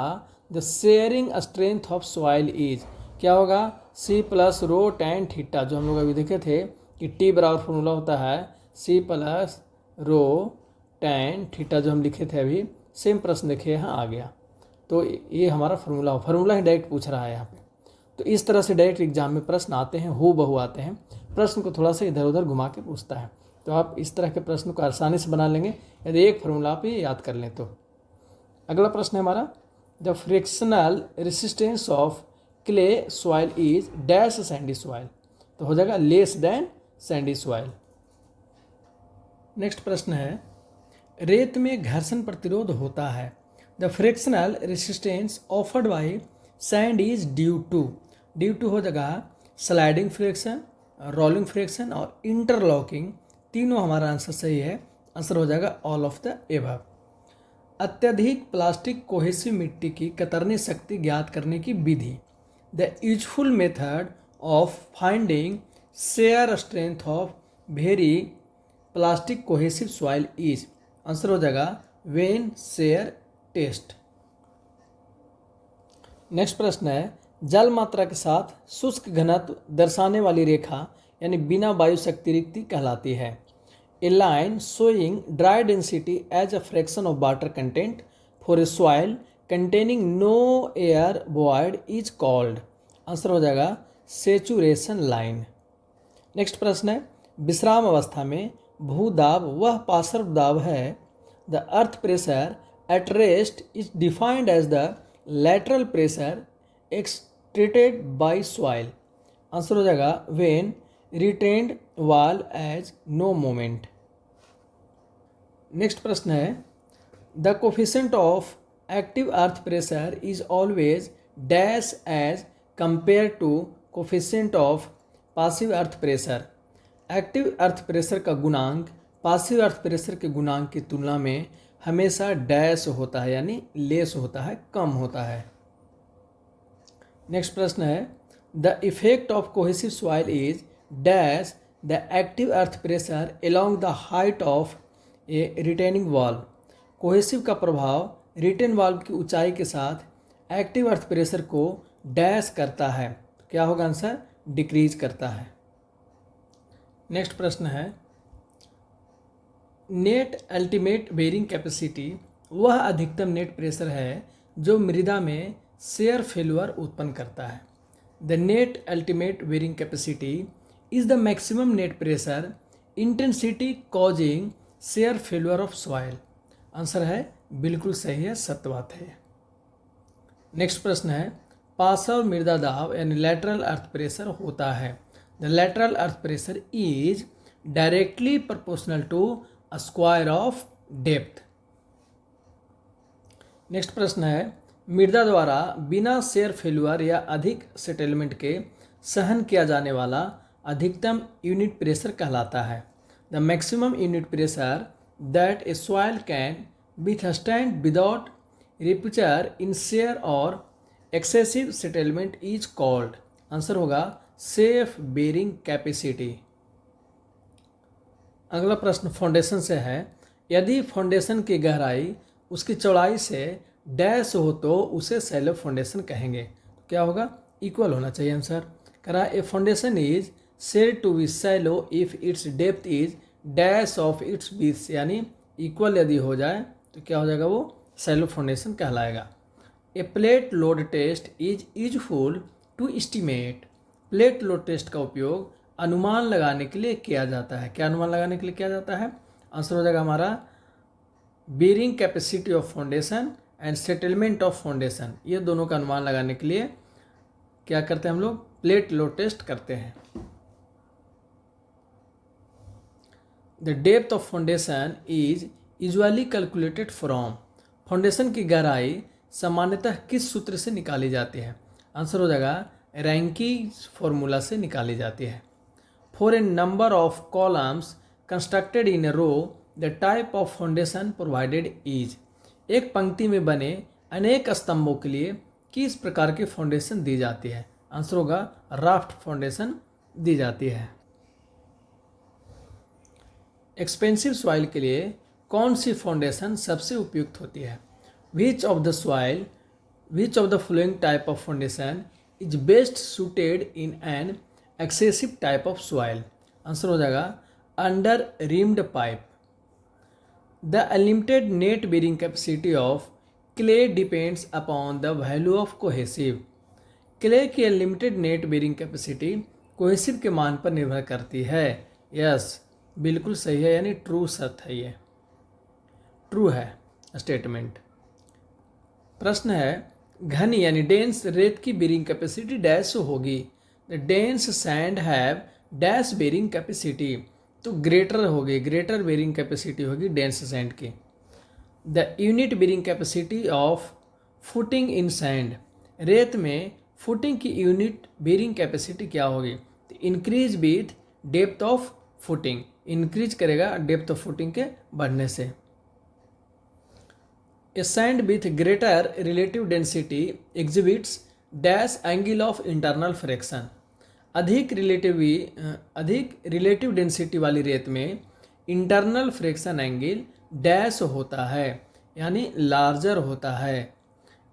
Speaker 1: the shearing strength of soil is, क्या होगा? C plus rho tan theta, जो हम लोग अभी देखे थे कि T बराबर फॉर्मूला होता है C plus rho tan theta, जो हम लिखे थे अभी। सेम प्रश्न देखिए यहाँ आ गया, तो ये हमारा फार्मूला ही डायरेक्ट पूछ रहा है यहाँ पे। तो इस तरह से डायरेक्ट एग्जाम में प्रश्न आते हैं, हूबहू आते हैं। प्रश्न को थोड़ा सा इधर उधर घुमा के पूछता है, तो आप इस तरह के प्रश्न को आसानी से बना लेंगे यदि एक फार्मूला आप ये याद कर लें तो। अगला प्रश्न है हमारा, the frictional resistance of clay soil is dash sandy soil, तो हो जाएगा less than sandy soil. Next प्रश्न है, रेत में घर्षण प्रतिरोध होता है। The frictional resistance offered by sand is due to हो जाएगा स्लाइडिंग फ्रिक्शन, रोलिंग फ्रिक्शन और इंटरलॉकिंग। तीनों हमारा आंसर सही है, आंसर हो जाएगा ऑल ऑफ द एबव। अत्यधिक प्लास्टिक कोहेसिव मिट्टी की कतरनी शक्ति ज्ञात करने की विधि। The useful method of finding share strength of very plastic cohesive soil is, answer हो जाएगा वेन शेयर टेस्ट। नेक्स्ट प्रश्न है, जल मात्रा के साथ शुष्क घनत्व दर्शाने वाली रेखा यानी बिना वायु शक्ति रिक्ति कहलाती है। A line showing dry density as a fraction of water content for a soil containing no air void is called, answer हो जाएगा सेचुरेशन लाइन। नेक्स्ट प्रश्न है, विश्राम अवस्था में भूदाब वह पार्श्व दाब है। The earth pressure at rest is defined as the lateral pressure exerted by soil, answer हो जाएगा when retained wall as no moment। Next प्रश्न है, the coefficient of active earth pressure is always dash as compared to coefficient of passive earth pressure। Active earth pressure का गुणांक passive earth pressure के गुणांक की तुलना में हमेशा डैश होता है, यानी लेस होता है, कम होता है। नेक्स्ट प्रश्न है, the effect of cohesive soil is dash the active earth pressure along the height of A retaining valve. Cohesive का प्रभाव रिटेन वाल्व की ऊंचाई के साथ एक्टिव अर्थ प्रेशर को डैश करता है, क्या होगा आंसर? डिक्रीज करता है। नेक्स्ट प्रश्न है, नेट अल्टीमेट बेयरिंग कैपेसिटी वह अधिकतम नेट प्रेशर है जो मृदा में शेयर फेल्यूर उत्पन्न करता है। The net ultimate bearing capacity is the maximum net pressure intensity causing shear failure of soil. Answer है बिल्कुल सही है, सत्य बात है। नेक्स्ट प्रश्न है, पार्श्व मृदा दाब यानी लैटरल अर्थ प्रेशर होता है। The lateral earth pressure is directly proportional to a square of depth. Next प्रश्न है, मृदा द्वारा बिना शेयर फेल्यूर या अधिक सेटलमेंट के सहन किया जाने वाला अधिकतम यूनिट प्रेशर कहलाता है। The maximum unit pressure that a soil can withstand without rupture in shear और excessive settlement is called. Answer होगा सेफ बेरिंग कैपेसिटी। अगला प्रश्न फाउंडेशन से है, यदि फाउंडेशन की गहराई उसकी चौड़ाई से डैश हो तो उसे शैलो फाउंडेशन कहेंगे। तो क्या होगा, इक्वल होना चाहिए आंसर। करा a foundation is said to be shallow if its depth is dash of its base, यानी इक्वल यदि हो जाए तो क्या हो जाएगा, वो शैलो फाउंडेशन कहलाएगा। A plate load test is useful to estimate. Plate load test का उपयोग अनुमान लगाने के लिए किया जाता है। क्या अनुमान लगाने के लिए किया जाता है? आंसर हो जाएगा हमारा bearing capacity of foundation and settlement of foundation. ये दोनों का अनुमान लगाने के लिए क्या करते हैं हम लोग, प्लेट लोड टेस्ट करते हैं। The depth of foundation is usually calculated from. Foundation की गहराई सामान्यतः किस सूत्र से निकाली जाती है? आंसर हो जाएगा रैंकीज फॉर्मूला से निकाली जाती है। For a number of columns constructed in a row the type of foundation provided is. एक पंक्ति में बने अनेक स्तंभों के लिए किस प्रकार की फाउंडेशन दी जाती है? आंसर होगा राफ्ट फाउंडेशन दी जाती है। एक्सपेंसिव सॉइल के लिए कौन सी फाउंडेशन सबसे उपयुक्त होती है? Which of the following type of foundation is best suited in an excessive type of soil? Answer हो जाएगा under reamed pipe. The unlimited net bearing capacity of clay depends upon the value of cohesive. Clay की unlimited net bearing capacity cohesive के मान पर निर्भर करती है। Yes, बिल्कुल सही है, यानी ट्रू सत्य है, ये ट्रू है स्टेटमेंट। प्रश्न है, घन यानी डेंस रेत की बेरिंग कैपेसिटी डैश होगी। The dense sand have dash bearing capacity, तो ग्रेटर होगी, ग्रेटर बेरिंग कैपेसिटी होगी डेंस सैंड की। The unit bearing capacity of footing in sand, रेत में फुटिंग की यूनिट बेरिंग कैपेसिटी क्या होगी? तो increase with depth of footing, increase करेगा डेप्थ ऑफ फुटिंग के बढ़ने से। A sand with greater relative density exhibits dash angle of internal friction. अधिक रिलेटिव डेंसिटी वाली रेत में इंटरनल फ्रैक्शन एंगल डैश होता है, यानी लार्जर होता है।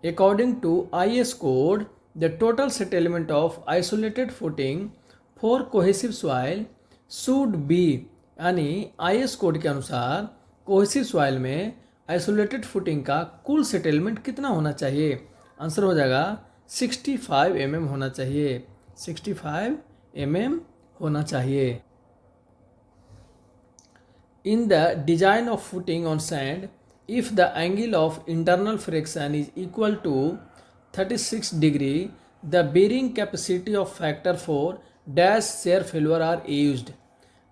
Speaker 1: According to IS code the total settlement of isolated footing for cohesive soil should be, यानी IS कोड के अनुसार कोहेसिव सॉइल में आइसोलेटेड फुटिंग का कुल सेटलमेंट कितना होना चाहिए? आंसर हो जाएगा 65 mm होना चाहिए, 65 mm होना चाहिए। In the design of footing on sand if the angle of internal fraction is equal to 36 degree the bearing capacity of factor for dash shear failure are used.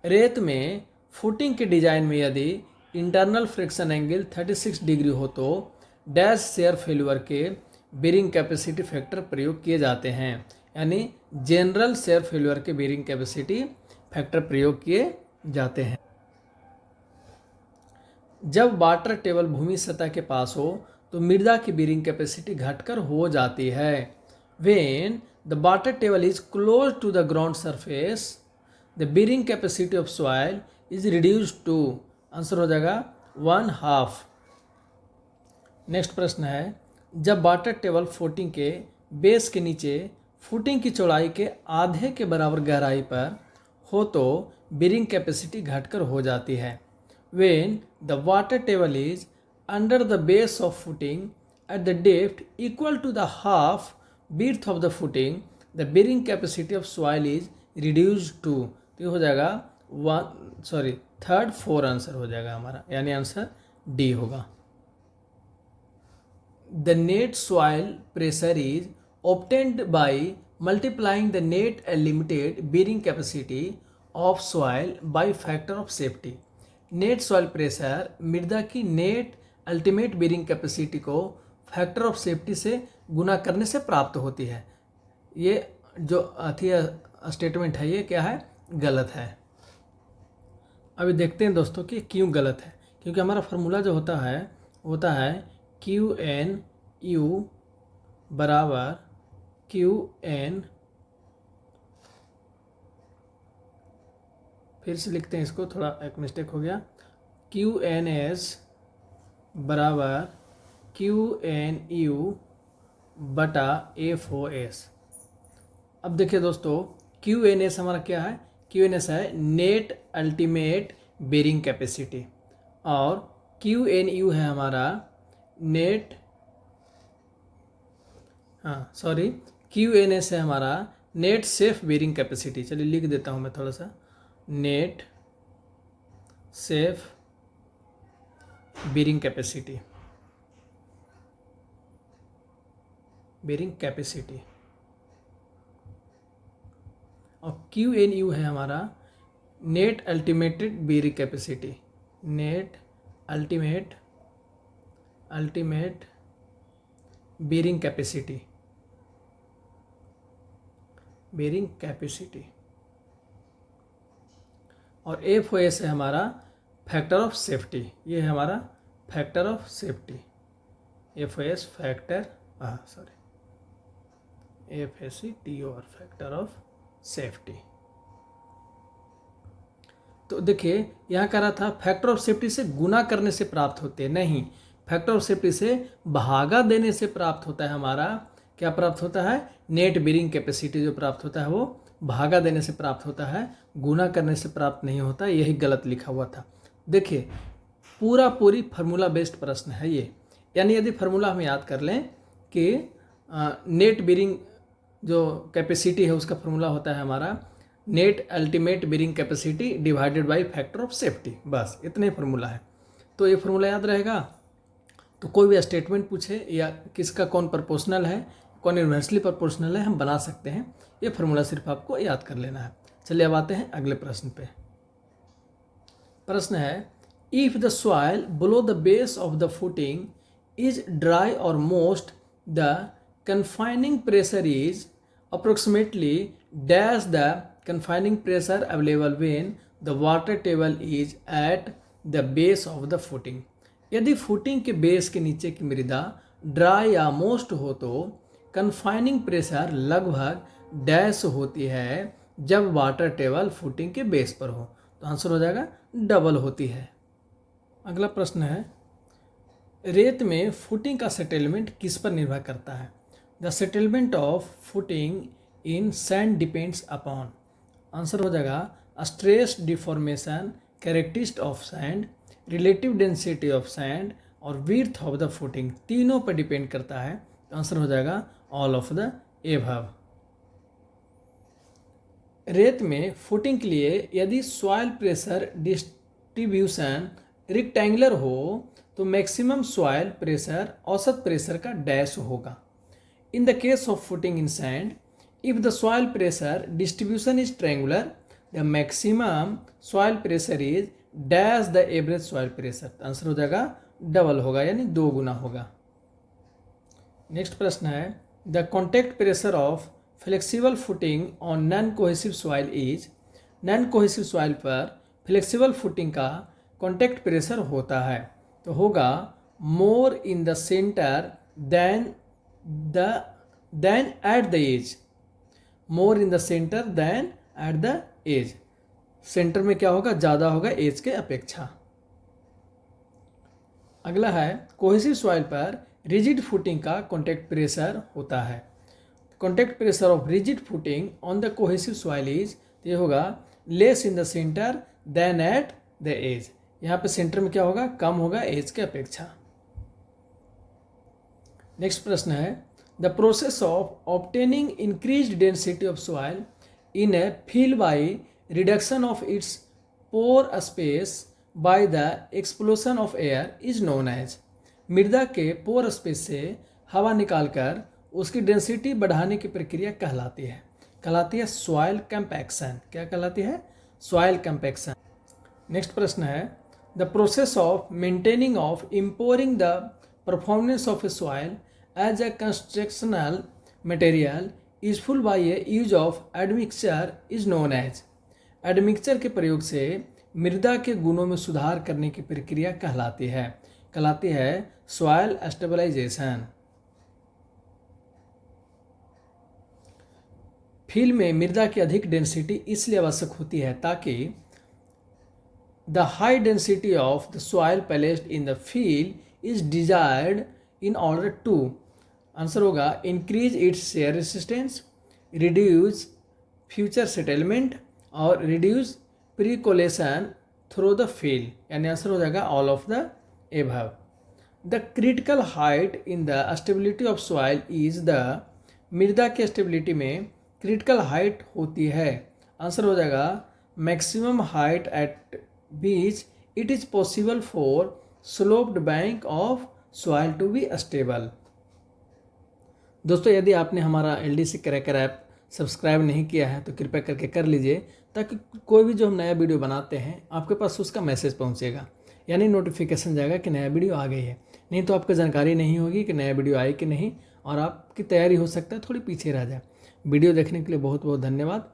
Speaker 1: रेत में footing के design में यदि internal fraction angle 36 degree हो तो dash shear failure के bearing capacity factor प्रयोग किए जाते हैं, यानी जनरल शेयर फेल्यूर के बेरिंग कैपेसिटी फैक्टर प्रयोग किए जाते हैं। जब वाटर टेबल भूमि सतह के पास हो तो मृदा की बेरिंग कैपेसिटी घटकर हो जाती है। When the water table is close to the ground surface the bearing capacity of soil is reduced to, answer हो जाएगा 1/2। नेक्स्ट प्रश्न है, जब वाटर टेबल फुटिंग के बेस के नीचे फुटिंग की चौड़ाई के आधे के बराबर गहराई पर हो तो बेरिंग कैपेसिटी घटकर हो जाती है। When the water table is under the base of footing at the depth equal to the half width of the footing, the bearing capacity of soil is reduced to। तो ये हो जाएगा third 4 answer हो जाएगा हमारा, यानी answer D होगा। The net soil pressure is obtained by multiplying the net and limited bearing capacity of soil by factor of safety। Net soil pressure मृदा की नेट अल्टीमेट बेरिंग कैपेसिटी को factor of safety से गुना करने से प्राप्त होती है। ये जो स्टेटमेंट है ये क्या है, गलत है। अभी देखते हैं दोस्तों कि क्यों गलत है। क्योंकि हमारा फार्मूला जो होता है QNU बराबर QN, फिर से लिखते हैं इसको, थोड़ा एक मिस्टेक हो गया, QNS बराबर QNU बटा FOS। अब देखिए दोस्तों, QNS हमारा क्या है, QNS है नेट अल्टीमेट बेरिंग कैपेसिटी, और QNU है हमारा नेट QNS है हमारा नेट सेफ बेरिंग कैपेसिटी। चलिए लिख देता हूँ मैं थोड़ा सा, नेट सेफ बेरिंग कैपेसिटी, और QNU है हमारा net ultimated bearing capacity, net ultimate bearing capacity, और FOS है हमारा फैक्टर ऑफ सेफ्टी। ये है हमारा factor of safety, FOS factor FACTOR factor of safety. तो देखिए यहाँ कह रहा था फैक्टर ऑफ सेफ्टी से गुना करने से प्राप्त होते हैं, नहीं, फैक्टर ऑफ सेफ्टी से भागा देने से प्राप्त होता है। हमारा क्या प्राप्त होता है, नेट बेरिंग कैपेसिटी जो प्राप्त होता है वो भागा देने से प्राप्त होता है, गुना करने से प्राप्त नहीं होता। यही गलत लिखा हुआ था। देखिए पूरी फार्मूला बेस्ड प्रश्न है ये, यानी यदि फार्मूला हम याद कर लें कि नेट बेरिंग जो कैपेसिटी है उसका फार्मूला होता है हमारा net ultimate bearing capacity divided by factor of safety, बस इतने ही फार्मूला है। तो ये फार्मूला याद रहेगा, तो कोई भी स्टेटमेंट पूछे या किसका कौन प्रोपोर्शनल है, कौन इन्वर्सली प्रोपोर्शनल है, हम बना सकते हैं। ये फार्मूला सिर्फ आपको याद कर लेना है। चलिए अब आते हैं अगले प्रश्न पे। प्रश्न है, if the soil below the base of the footing is dry और moist, the confining pressure is approximately dash the confining pressure available when the water table is at the base of the footing. यदि footing के base के नीचे की मृदा dry या most हो तो कन्फाइनिंग प्रेशर लगभग डैश होती है जब वाटर टेबल फुटिंग के बेस पर हो, तो आंसर हो जाएगा डबल होती है। अगला प्रश्न है, रेत में फुटिंग का सेटलमेंट किस पर निर्भर करता है। The settlement of footing in sand depends upon, answer हो जाएगा stress deformation, characteristic of sand, relative density of sand और विड्थ ऑफ द फुटिंग, तीनों पर डिपेंड करता है। तो आंसर हो जाएगा ऑल ऑफ द एबव। रेत में फुटिंग के लिए यदि सॉइल प्रेशर डिस्ट्रीब्यूशन रेक्टेंगुलर हो तो मैक्सिमम सॉइल प्रेशर औसत प्रेशर का डैश होगा। In the case of footing in sand, if the soil pressure distribution is triangular, the maximum soil pressure is dash the average soil pressure. Answer हो जाएगा double होगा, यानी 2 गुना होगा। Next प्रश्न है, the contact pressure of flexible footing on non cohesive soil is, non cohesive soil पर flexible footing का contact pressure होता है तो होगा more in the centre than at the edge, more in the centre than at the edge, centre में क्या होगा, ज़्यादा होगा एज के अपेक्षा। अगला है, कोहेसिव सॉइल पर रिजिड फुटिंग का कॉन्टैक्ट प्रेशर होता है। Contact pressure of rigid footing on the cohesive soil is, ये होगा less in the centre than at the edge, यहाँ पे सेंटर में क्या होगा, कम होगा एज के अपेक्षा। नेक्स्ट प्रश्न है, the process of obtaining increased density of soil in a field by reduction of its pore space by the explosion of air is known as. मृदा के पोर स्पेस से हवा निकालकर उसकी डेंसिटी बढ़ाने की प्रक्रिया कहलाती है सॉइल कंपैक्शन। क्या कहलाती है? Soil compaction. नेक्स्ट प्रश्न है, the process of maintaining of improving the performance of a soil as a constructional material useful by a use of admixture is known as. Admixture के प्रयोग से मृदा के गुणों में सुधार करने की प्रक्रिया कहलाती है सॉइल स्टेबलाइजेशन। फील्ड में मृदा की अधिक डेंसिटी इसलिए आवश्यक होती है ताकि the high density of the soil placed in the field is desired in order to, answer होगा increase its shear resistance, reduce future settlement और reduce percolation through the field, यानी आंसर हो जाएगा all of the above. The critical height in the stability of soil is the, मृदा की stability में critical height होती है, आंसर हो जाएगा maximum height at which it is possible for sloped bank of soil to be stable. दोस्तों, यदि आपने हमारा LDC क्रैकर ऐप सब्सक्राइब नहीं किया है तो कृपया करके कर लीजिए, ताकि कोई भी जो हम नया वीडियो बनाते हैं आपके पास उसका मैसेज पहुंचेगा, यानी नोटिफिकेशन जाएगा कि नया वीडियो आ गई है। नहीं तो आपको जानकारी नहीं होगी कि नया वीडियो आए कि नहीं, और आपकी तैयारी हो सकता है थोड़ी पीछे रह जाए। वीडियो देखने के लिए बहुत बहुत धन्यवाद।